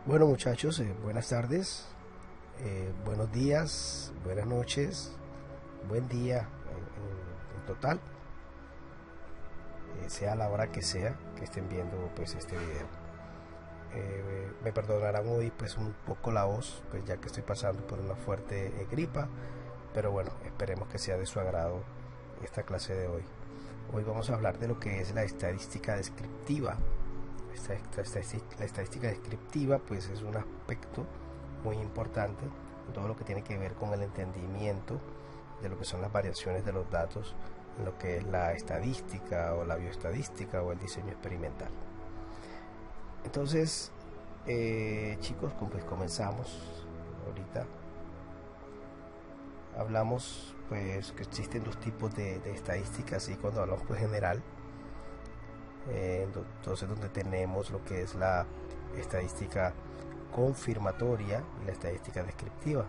Bueno muchachos, buenas tardes, buenos días, buenas noches, buen día en total, sea la hora que sea que estén viendo pues este video. Me perdonarán hoy pues un poco la voz, pues ya que estoy pasando por una fuerte gripa, pero bueno, esperemos que sea de su agrado esta clase de hoy. Hoy vamos a hablar de lo que es la estadística descriptiva. La estadística descriptiva pues es un aspecto muy importante en todo lo que tiene que ver con el entendimiento de lo que son las variaciones de los datos en lo que es la estadística o la bioestadística o el diseño experimental. Entonces chicos, pues comenzamos ahorita. Hablamos pues que existen dos tipos de estadísticas, y cuando hablamos pues general, entonces donde tenemos lo que es la estadística confirmatoria y la estadística descriptiva,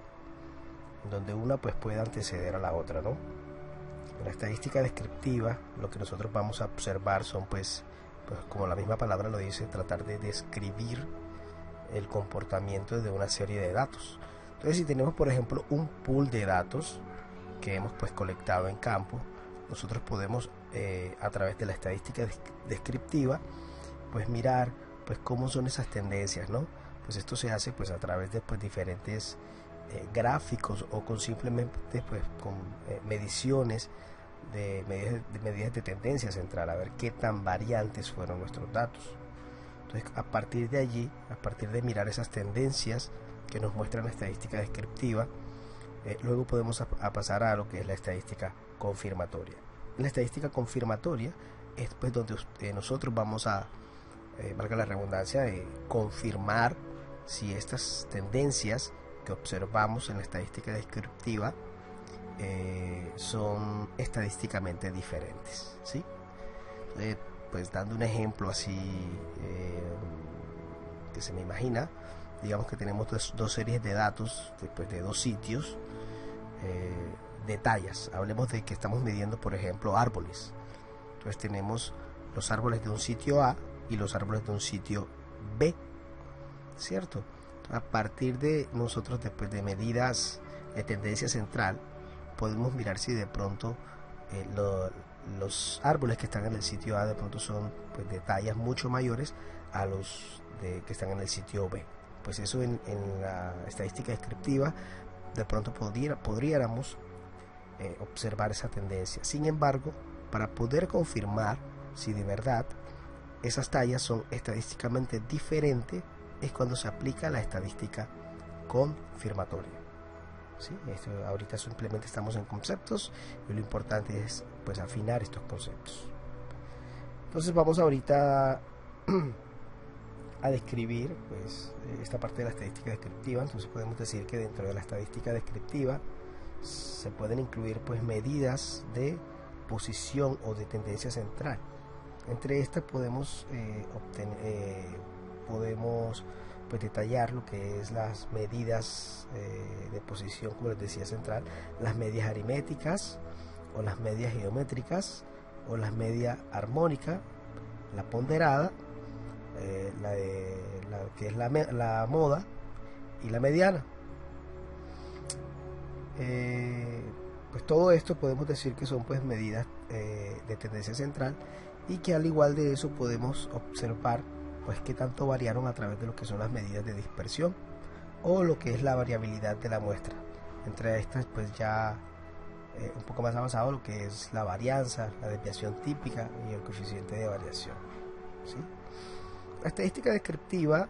donde una pues puede anteceder a la otra, ¿no? En la estadística descriptiva lo que nosotros vamos a observar son pues como la misma palabra lo dice, tratar de describir el comportamiento de una serie de datos. Entonces si tenemos por ejemplo un pool de datos que hemos pues colectado en campo, nosotros podemos a través de la estadística descriptiva pues mirar pues cómo son esas tendencias, ¿no? Pues esto se hace pues a través de pues diferentes gráficos o con simplemente pues con mediciones de medidas de tendencia central, a ver qué tan variantes fueron nuestros datos. Entonces a partir de allí, a partir de mirar esas tendencias que nos muestra la estadística descriptiva, luego podemos pasar a lo que es la estadística confirmatoria. La estadística confirmatoria es pues donde nosotros vamos a, valga la redundancia, confirmar si estas tendencias que observamos en la estadística descriptiva son estadísticamente diferentes, ¿sí? Pues dando un ejemplo así que se me imagina, digamos que tenemos dos series de datos de dos sitios de tallas. Hablemos de que estamos midiendo por ejemplo árboles. Entonces tenemos los árboles de un sitio A y los árboles de un sitio B, ¿cierto? A partir de nosotros después de medidas de tendencia central podemos mirar si de pronto los árboles que están en el sitio A de pronto son pues de tallas mucho mayores a los que están en el sitio B. Pues eso en la estadística descriptiva de pronto podríamos observar esa tendencia. Sin embargo, para poder confirmar si de verdad esas tallas son estadísticamente diferentes es cuando se aplica la estadística confirmatoria, ¿sí? Ahorita simplemente estamos en conceptos y lo importante es pues afinar estos conceptos. Entonces vamos ahorita a describir pues esta parte de la estadística descriptiva. Entonces podemos decir que dentro de la estadística descriptiva se pueden incluir pues medidas de posición o de tendencia central. Entre estas podemos pues detallar lo que es las medidas de posición, como les decía, central, las medias aritméticas o las medias geométricas o las medias armónicas, la ponderada, la que es la moda y la mediana. Pues todo esto podemos decir que son pues medidas de tendencia central, y que al igual de eso podemos observar pues qué tanto variaron a través de lo que son las medidas de dispersión o lo que es la variabilidad de la muestra. Entre estas pues ya un poco más avanzado lo que es la varianza, la desviación típica y el coeficiente de variación, ¿sí? La estadística descriptiva,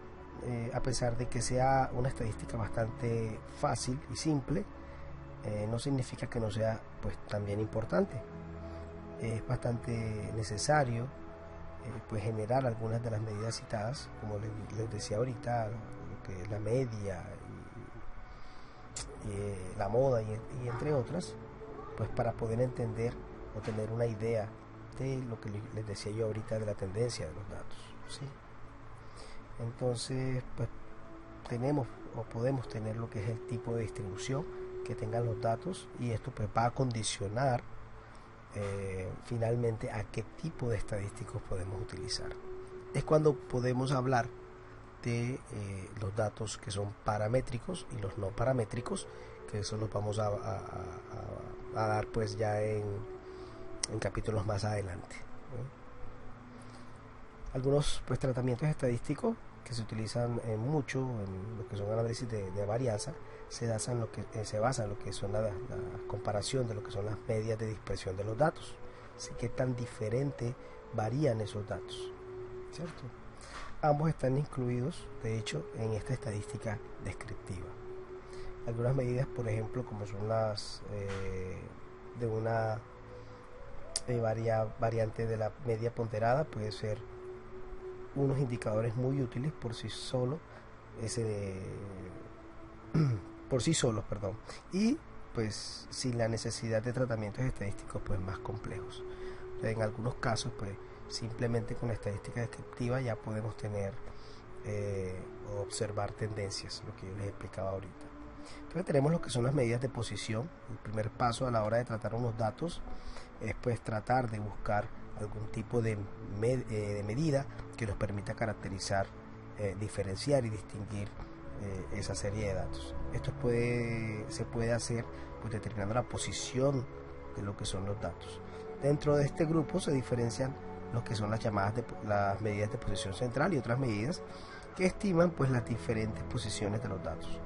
a pesar de que sea una estadística bastante fácil y simple, no significa que no sea pues también importante. Es bastante necesario pues generar algunas de las medidas citadas, como les decía ahorita, lo que es la media y la moda y entre otras, pues para poder entender o tener una idea de lo que les decía yo ahorita de la tendencia de los datos, ¿sí? Entonces pues tenemos o podemos tener lo que es el tipo de distribución que tengan los datos, y esto pues va a condicionar finalmente a qué tipo de estadísticos podemos utilizar. Es cuando podemos hablar de los datos que son paramétricos y los no paramétricos, que eso los vamos a dar pues ya en capítulos más adelante, ¿no? Algunos pues tratamientos estadísticos que se utilizan mucho en lo que son análisis de varianza se basan en lo que son la comparación de lo que son las medias de dispersión de los datos, así que tan diferente varían esos datos, ¿cierto? Ambos están incluidos de hecho en esta estadística descriptiva. Algunas medidas, por ejemplo, como son las de una variante de la media ponderada, puede ser unos indicadores muy útiles por sí solos, y pues sin la necesidad de tratamientos estadísticos pues más complejos. En algunos casos pues simplemente con la estadística descriptiva ya podemos tener o observar tendencias, lo que yo les explicaba ahorita. Entonces tenemos lo que son las medidas de posición. El primer paso a la hora de tratar unos datos es pues tratar de buscar algún tipo de medida que nos permita caracterizar, diferenciar y distinguir esa serie de datos. Esto se puede hacer pues determinando la posición de lo que son los datos. Dentro de este grupo se diferencian lo que son las medidas de posición central y otras medidas que estiman pues las diferentes posiciones de los datos.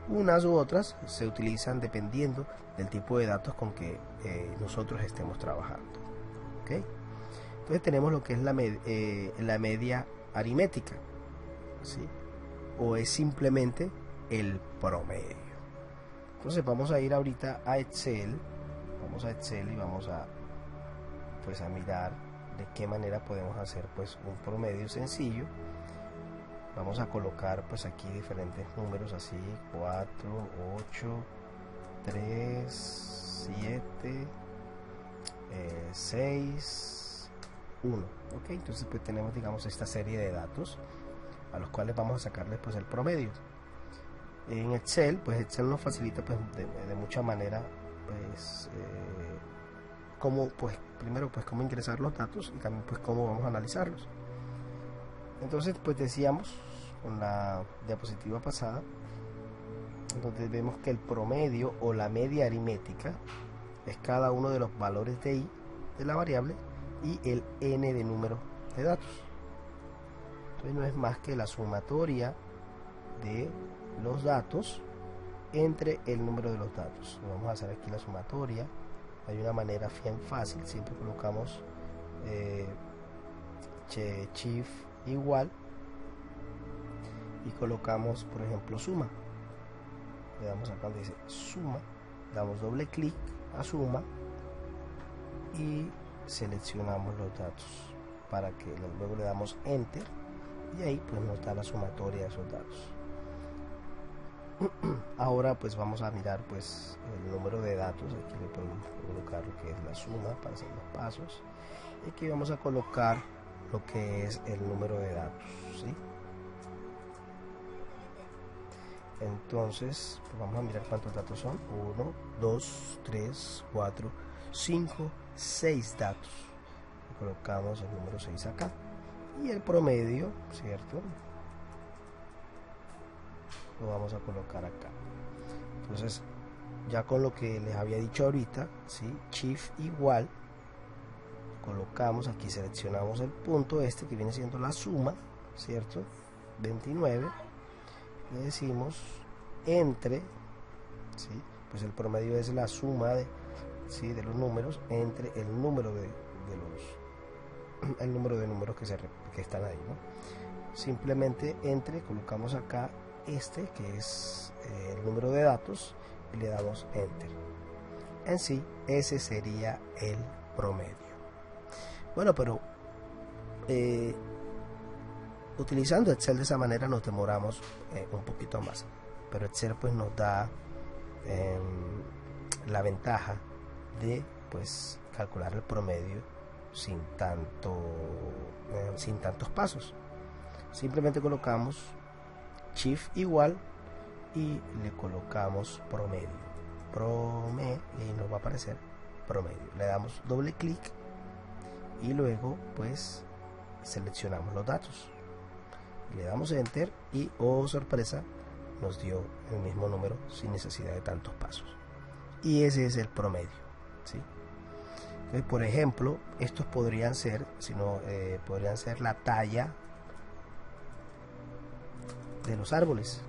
Unas u otras se utilizan dependiendo del tipo de datos con que nosotros estemos trabajando, ¿okay? Entonces tenemos lo que es la media aritmética, ¿sí? O es simplemente el promedio. Entonces vamos a ir ahorita a Excel, y vamos a pues a mirar de qué manera podemos hacer pues un promedio sencillo. Vamos a colocar pues aquí diferentes números así: 4, 8, 3, 7, 6, 1. Ok, entonces pues tenemos, digamos, esta serie de datos a los cuales vamos a sacarles pues el promedio. En Excel, pues Excel nos facilita pues de mucha manera pues primero pues cómo ingresar los datos y también pues cómo vamos a analizarlos. Entonces pues decíamos con la diapositiva pasada, donde vemos que el promedio o la media aritmética es cada uno de los valores de i de la variable y el n de número de datos. Entonces no es más que la sumatoria de los datos entre el número de los datos. Vamos a hacer aquí la sumatoria. Hay una manera bien fácil, siempre colocamos shift igual y colocamos, por ejemplo, suma. Le damos acá donde dice suma, damos doble clic a suma y seleccionamos los datos para que luego le damos enter y ahí pues nos da la sumatoria de esos datos. Ahora pues vamos a mirar pues el número de datos. Aquí le podemos colocar lo que es la suma para hacer los pasos, y aquí vamos a colocar lo que es el número de datos, ¿sí? Entonces pues vamos a mirar cuántos datos son: 1, 2, 3, 4, 5, 6 datos. Y colocamos el número 6 acá y el promedio, ¿cierto?, lo vamos a colocar acá. Entonces ya con lo que les había dicho ahorita, ¿sí? Shift igual, colocamos aquí, seleccionamos el punto este que viene siendo la suma, ¿cierto?, 29, le decimos entre, ¿sí?, pues el promedio es la suma de los números entre el número de números que están ahí, ¿no? Simplemente entre, colocamos acá este que es el número de datos y le damos enter. En sí, ese sería el promedio. Bueno, pero utilizando Excel de esa manera nos demoramos un poquito más, pero Excel pues nos da la ventaja de pues calcular el promedio sin tantos pasos. Simplemente colocamos shift igual y le colocamos promedio y nos va a aparecer promedio. Le damos doble clic y luego pues seleccionamos los datos, Le damos enter y, oh sorpresa, nos dio el mismo número sin necesidad de tantos pasos. Y ese es el promedio, ¿sí? Entonces, por ejemplo, estos podrían ser, podrían ser la talla de los árboles.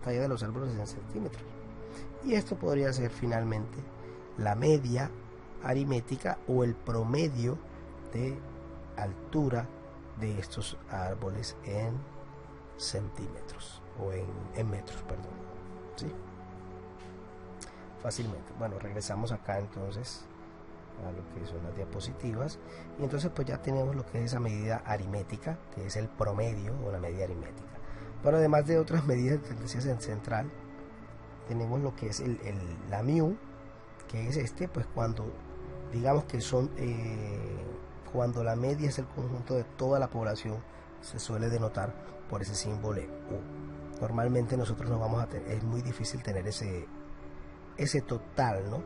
La talla de los árboles en centímetros. Y esto podría ser finalmente la media aritmética o el promedio de altura de estos árboles en centímetros o en metros, perdón, ¿sí? Fácilmente. Bueno, regresamos acá entonces a lo que son las diapositivas y entonces pues ya tenemos lo que es esa medida aritmética, que es el promedio o la medida aritmética. Pero además de otras medidas de tendencia central, tenemos lo que es la mu, que es pues cuando digamos que son cuando la media es el conjunto de toda la población, se suele denotar por ese símbolo U. Normalmente nosotros no vamos a tener, es muy difícil tener ese total, ¿no?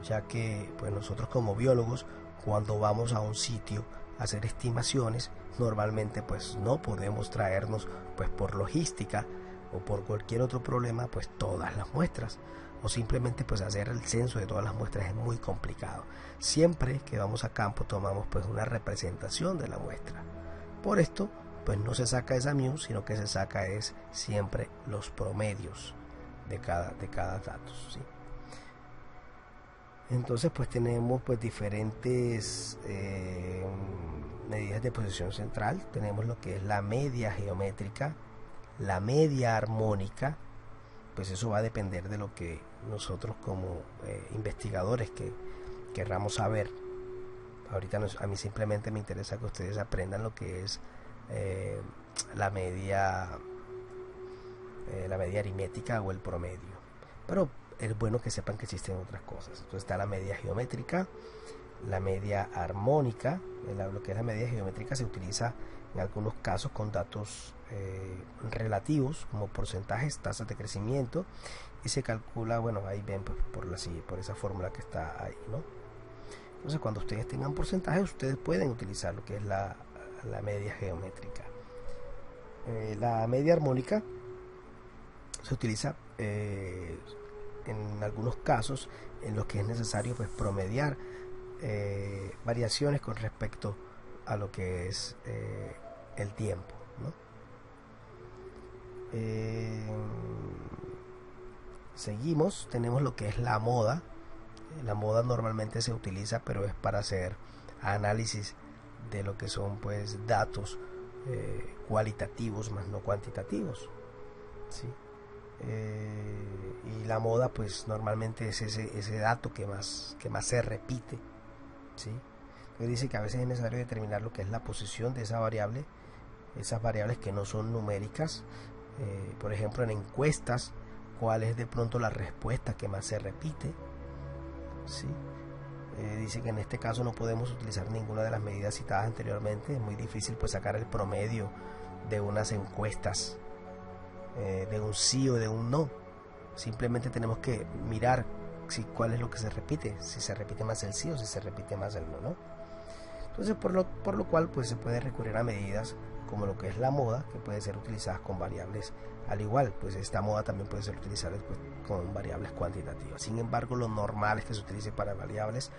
Ya que pues nosotros como biólogos, cuando vamos a un sitio a hacer estimaciones, normalmente pues no podemos traernos, pues por logística o por cualquier otro problema, pues todas las muestras, o simplemente pues hacer el censo de todas las muestras es muy complicado. Siempre que vamos a campo tomamos pues una representación de la muestra. Por esto pues no se saca esa mu, sino que se saca es siempre los promedios de cada dato, ¿sí? Entonces pues tenemos pues diferentes medidas de posición central. Tenemos lo que es la media geométrica, la media armónica, pues eso va a depender de lo que nosotros como investigadores que querramos saber. Ahorita a mí simplemente me interesa que ustedes aprendan lo que es la media aritmética o el promedio, pero es bueno que sepan que existen otras cosas. Entonces está la media geométrica, la media armónica. Lo que es la media geométrica se utiliza en algunos casos con datos relativos como porcentajes, tasas de crecimiento, y se calcula, bueno, ahí ven pues, por esa fórmula que está ahí, ¿no? Entonces cuando ustedes tengan porcentajes, ustedes pueden utilizar lo que es la media geométrica. La media armónica se utiliza en algunos casos en los que es necesario pues promediar variaciones con respecto a lo que es el tiempo, ¿no? Seguimos, tenemos lo que es la moda. La moda normalmente se utiliza, pero es para hacer análisis de lo que son pues datos cualitativos más no cuantitativos, ¿sí? Y la moda pues normalmente es ese dato que más se repite, ¿sí? Entonces dice que a veces es necesario determinar lo que es la posición de esa variable, esas variables que no son numéricas, por ejemplo en encuestas, cuál es de pronto la respuesta que más se repite, ¿sí? Dice que en este caso no podemos utilizar ninguna de las medidas citadas anteriormente. Es muy difícil pues sacar el promedio de unas encuestas, de un sí o de un no. Simplemente tenemos que mirar cuál es lo que se repite, si se repite más el sí o si se repite más el no, ¿no? Entonces por lo cual pues se puede recurrir a medidas como lo que es la moda, que puede ser utilizadas con variables. Al igual, pues esta moda también puede ser utilizada pues, con variables cuantitativas. Sin embargo, lo normal es que se utilice para variables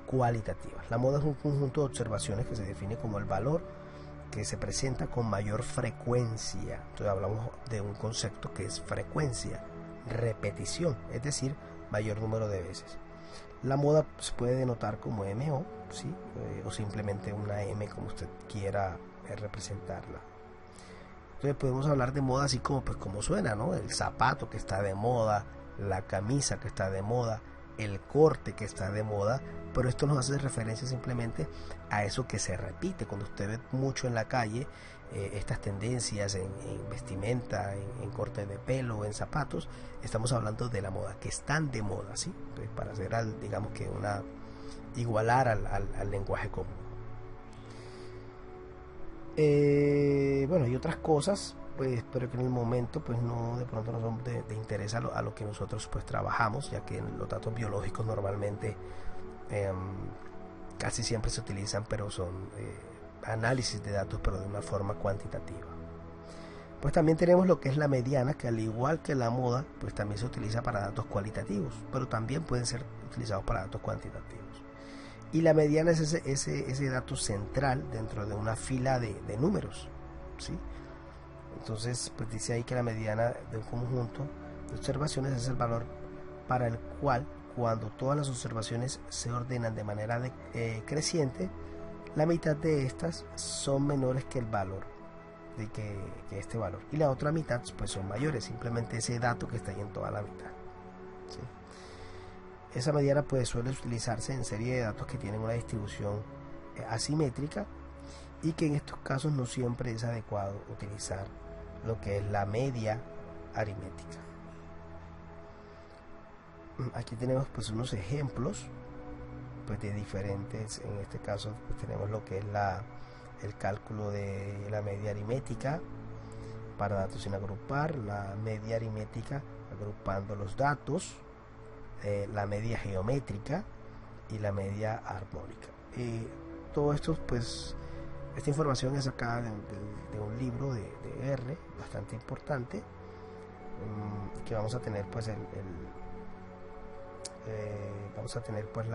cualitativas. La moda es un conjunto de observaciones que se define como el valor que se presenta con mayor frecuencia. Entonces hablamos de un concepto que es frecuencia, repetición, es decir, mayor número de veces. La moda se puede denotar como MO, ¿sí? O simplemente una M, como usted quiera representarla. Entonces podemos hablar de moda así como pues como suena, ¿no? El zapato que está de moda, la camisa que está de moda, el corte que está de moda, pero esto nos hace referencia simplemente a eso que se repite. Cuando usted ve mucho en la calle estas tendencias en vestimenta, en corte de pelo, en zapatos, estamos hablando de la moda, que están de moda, ¿sí? Pues para hacer digamos que igualar al lenguaje común. Bueno, y otras cosas pues, pero que en el momento pues no, de pronto no son de interés a lo que nosotros pues trabajamos, ya que en los datos biológicos normalmente casi siempre se utilizan, pero son análisis de datos, pero de una forma cuantitativa. Pues también tenemos lo que es la mediana, que al igual que la moda, pues también se utiliza para datos cualitativos, pero también pueden ser utilizados para datos cuantitativos. Y la mediana es ese dato central dentro de una fila de números, ¿sí? Entonces, pues dice ahí que la mediana de un conjunto de observaciones es el valor para el cual, cuando todas las observaciones se ordenan de manera creciente, la mitad de estas son menores que el valor que este valor, y la otra mitad pues son mayores, simplemente ese dato que está ahí en toda la mitad, ¿sí? Esa mediana pues suele utilizarse en serie de datos que tienen una distribución asimétrica, y que en estos casos no siempre es adecuado utilizar lo que es la media aritmética. Aquí tenemos pues unos ejemplos pues de diferentes, en este caso pues tenemos lo que es el cálculo de la media aritmética para datos sin agrupar, la media aritmética agrupando los datos, la media geométrica y la media armónica. Todo esto pues, esta información es sacada de un libro de R bastante importante, que vamos a tener pues vamos a tener pues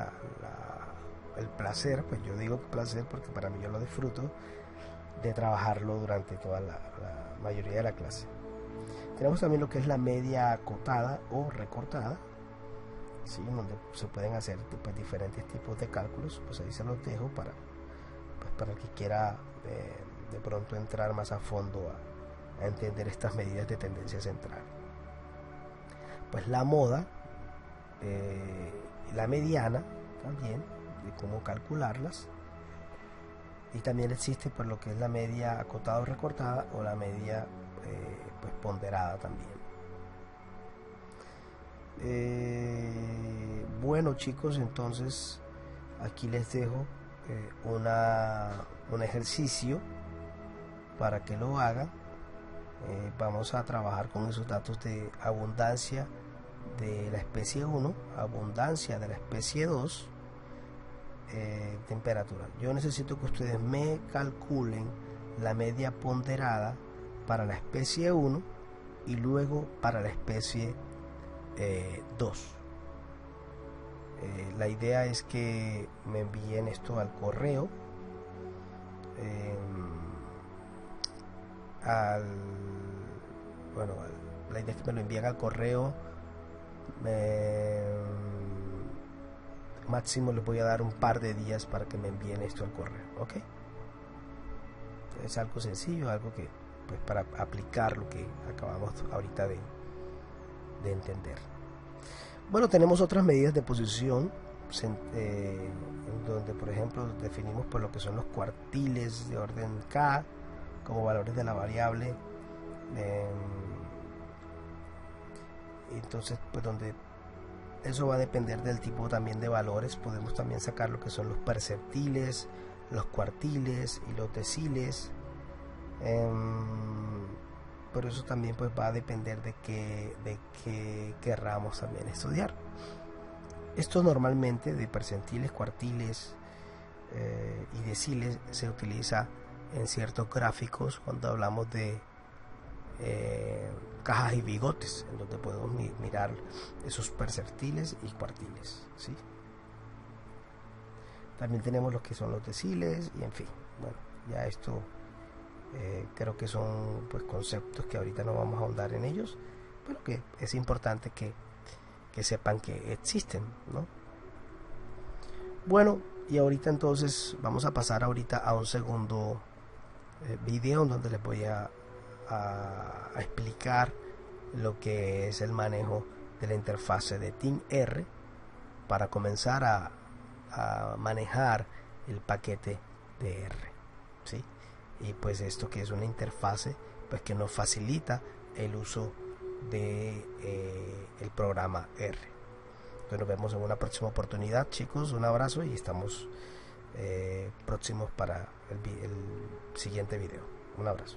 el placer, pues yo digo placer porque para mí yo lo disfruto, de trabajarlo durante toda la mayoría de la clase. Tenemos también lo que es la media acotada o recortada, ¿sí? Donde se pueden hacer pues diferentes tipos de cálculos, pues ahí se los dejo para el que quiera de pronto entrar más a fondo a entender estas medidas de tendencia central. Pues la moda, la mediana también, de cómo calcularlas, y también existe pues lo que es la media acotada o recortada, o la media pues ponderada también. Bueno chicos, entonces aquí les dejo un ejercicio para que lo hagan. Vamos a trabajar con esos datos de abundancia de la especie 1, abundancia de la especie 2, temperatura. Yo necesito que ustedes me calculen la media ponderada para la especie 1 y luego para la especie 2. La idea es que me envíen esto al correo, la idea es que me lo envíen al correo. Máximo les voy a dar un par de días para que me envíen esto al correo, ¿ok? Es algo sencillo, algo que pues para aplicar lo que acabamos ahorita de entender. Bueno, tenemos otras medidas de posición en donde por ejemplo definimos por lo que son los cuartiles de orden K como valores de la variable, entonces pues donde eso va a depender del tipo también de valores. Podemos también sacar lo que son los perceptiles, los cuartiles y los deciles, pero eso también pues va a depender de qué querramos también estudiar. Esto normalmente de percentiles, cuartiles y deciles se utiliza en ciertos gráficos cuando hablamos de cajas y bigotes, en donde podemos mirar esos percentiles y cuartiles, ¿sí? También tenemos lo que son los deciles y en fin, bueno, ya esto creo que son pues conceptos que ahorita no vamos a ahondar en ellos, pero que es importante que sepan que existen, ¿no? Bueno, y ahorita entonces vamos a pasar ahorita a un segundo video en donde les voy a explicar lo que es el manejo de la interfase de TeamR para comenzar a manejar el paquete de R, ¿sí? Y pues esto que es una interfase pues que nos facilita el uso de el programa R. Entonces nos vemos en una próxima oportunidad, chicos. Un abrazo y estamos próximos para el siguiente video. Un abrazo.